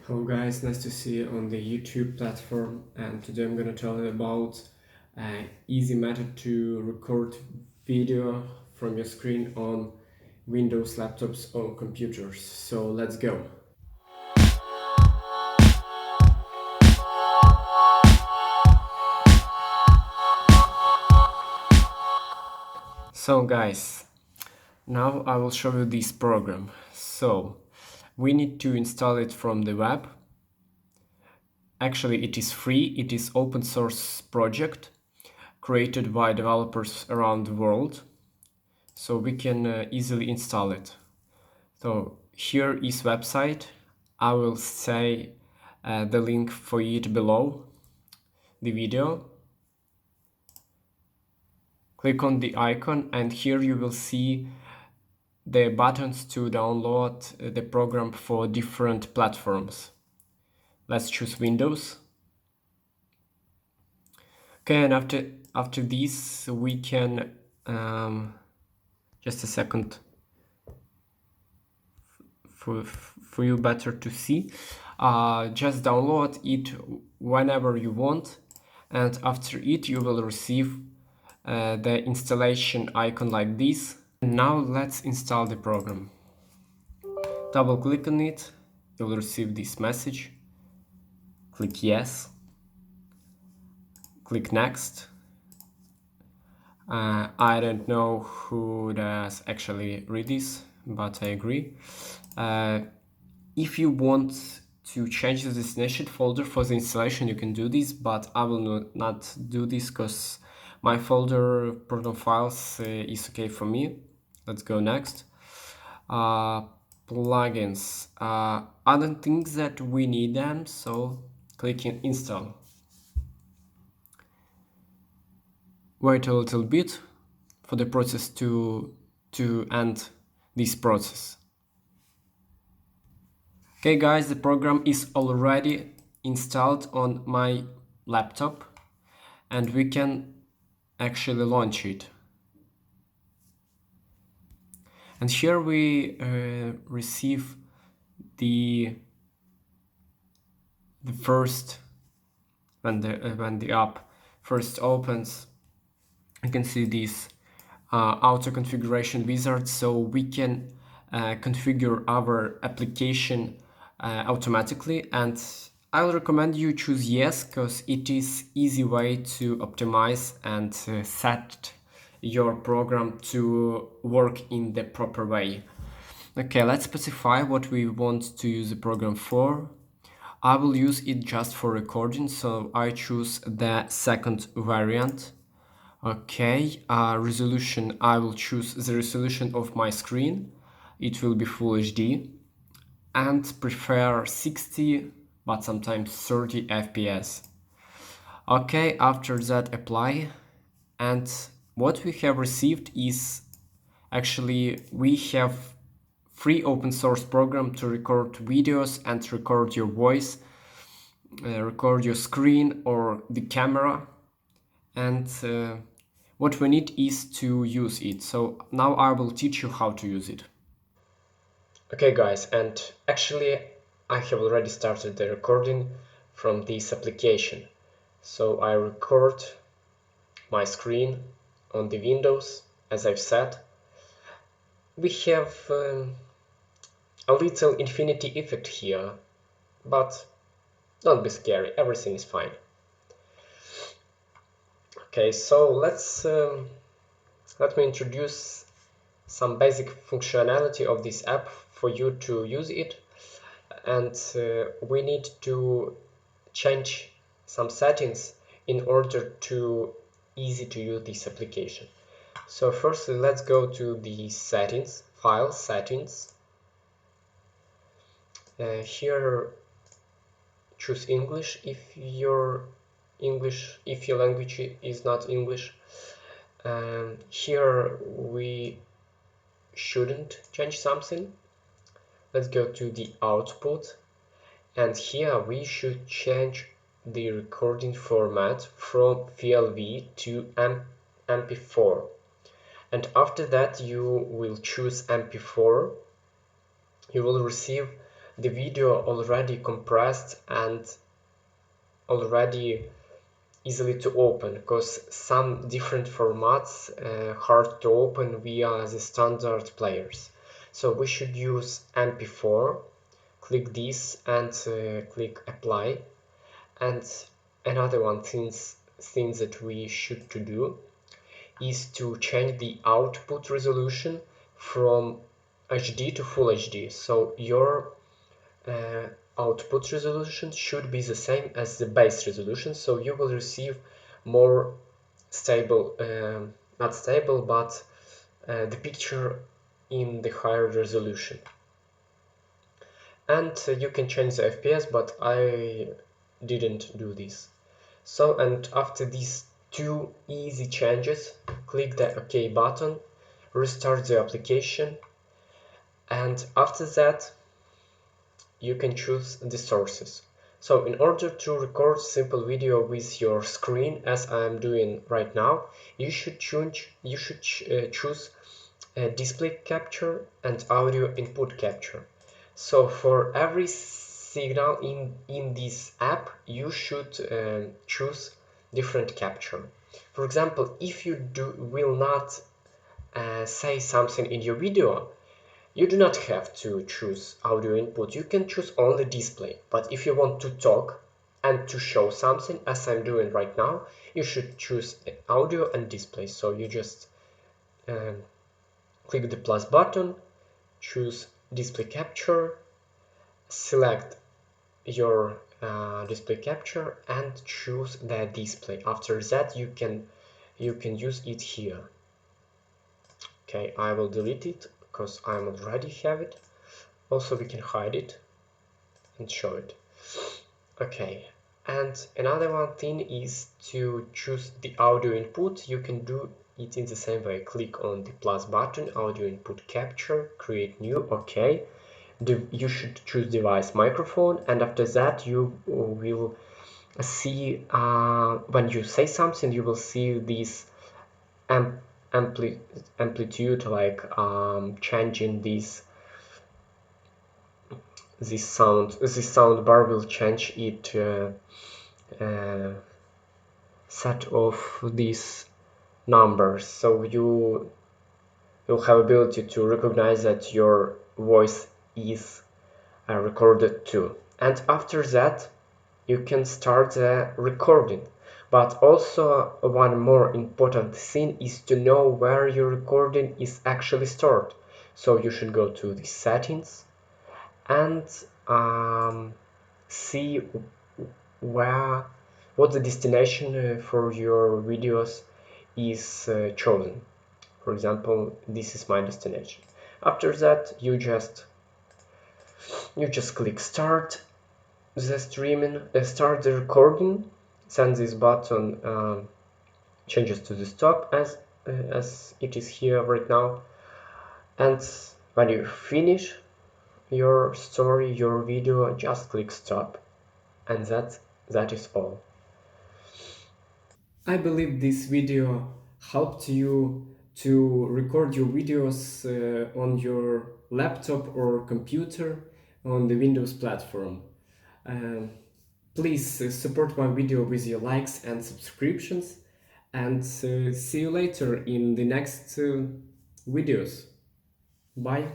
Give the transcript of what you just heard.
Hello guys, nice to see you on the YouTube platform, and today I'm gonna tell you about an easy method to record video from your screen on Windows laptops or computers. So let's go. So guys, now I will show you this program. So we need to install it from the web. Actually, it is free, it is open source project created by developers around the world. So we can easily install it. So here is website. I will say the link for it below the video. Click on the icon and here you will see the buttons to download the program for different platforms. Let's choose Windows. Okay, and after this we can just a second for you better to see. Just download it whenever you want, and after it you will receive the installation icon like this. And now let's install the program. Double click on it, you will receive this message. Click yes, click next. I don't know who does actually read this, but I agree. If you want to change the destination folder for the installation, you can do this, but I will not do this because my folder program files is okay for me. Let's go next. Plugins. I don't think that we need them, so click in install. Wait a little bit for the process to end this process. Okay guys, the program is already installed on my laptop and we can actually launch it. And here we receive the first, when the app first opens, you can see this auto configuration wizard, so we can configure our application automatically, and I'll recommend you choose yes because it is easy way to optimize and set your program to work in the proper way. Okay, let's specify what we want to use the program for. I will use it just for recording, so I choose the second variant. Okay, resolution, I will choose the resolution of my screen. It will be Full HD and prefer 60 but sometimes 30 FPS. Okay, after that apply, and what we have received is actually we have free open source program to record videos and record your voice, record your screen or the camera, and what we need is to use it. So now I will teach you how to use it. Okay guys, and actually I have already started the recording from this application. So I record my screen on the Windows, as I've said. We have a little infinity effect here, but don't be scary, everything is fine. Okay, so let me introduce some basic functionality of this app for you to use it, and we need to change some settings in order to easy to use this application. So firstly, let's go to the settings, file settings. Here choose English if your language is not English. Here we shouldn't change something. Let's go to the output, and here we should change the recording format from VLV to MP4, and after that you will choose MP4. You will receive the video already compressed and already easily to open, because some different formats hard to open via the standard players. So we should use MP4. Click this and click apply. And another one thing that we should to do is to change the output resolution from HD to Full HD. So your output resolution should be the same as the base resolution, so you will receive more stable, not stable, but the picture in the higher resolution. And you can change the FPS, but I didn't do this. So, and after these two easy changes, click the OK button, restart the application, and after that you can choose the sources. So in order to record simple video with your screen, as I am doing right now, you should choose display capture and audio input capture. So for every signal in this app, you should choose different capture. For example, if you will not say something in your video, you do not have to choose audio input, you can choose only display. But if you want to talk and to show something, as I'm doing right now, you should choose audio and display. So you just click the plus button, choose display capture, select your display capture and choose the display. After that you can use it here. Okay, I will delete it because I already have it. Also we can hide it and show it. Okay, and another one thing is to choose the audio input. You can do it in the same way. Click on the plus button, audio input capture, create new. Okay, you should choose device microphone, and after that you will see when you say something, you will see this amplitude, like changing this sound bar will change it set of these numbers, so you'll have ability to recognize that your voice is recorded too. And after that you can start the recording. But also one more important thing is to know where your recording is actually stored. So you should go to the settings and see what the destination for your videos is chosen. For example, this is my destination. After that, you just click start the streaming, start the recording. Then this button changes to the stop as it is here right now. And when you finish your story, your video, just click stop, and that is all. I believe this video helped you to record your videos on your laptop or computer on the Windows platform. Um, Please support my video with your likes and subscriptions, and see you later in the next videos. Bye.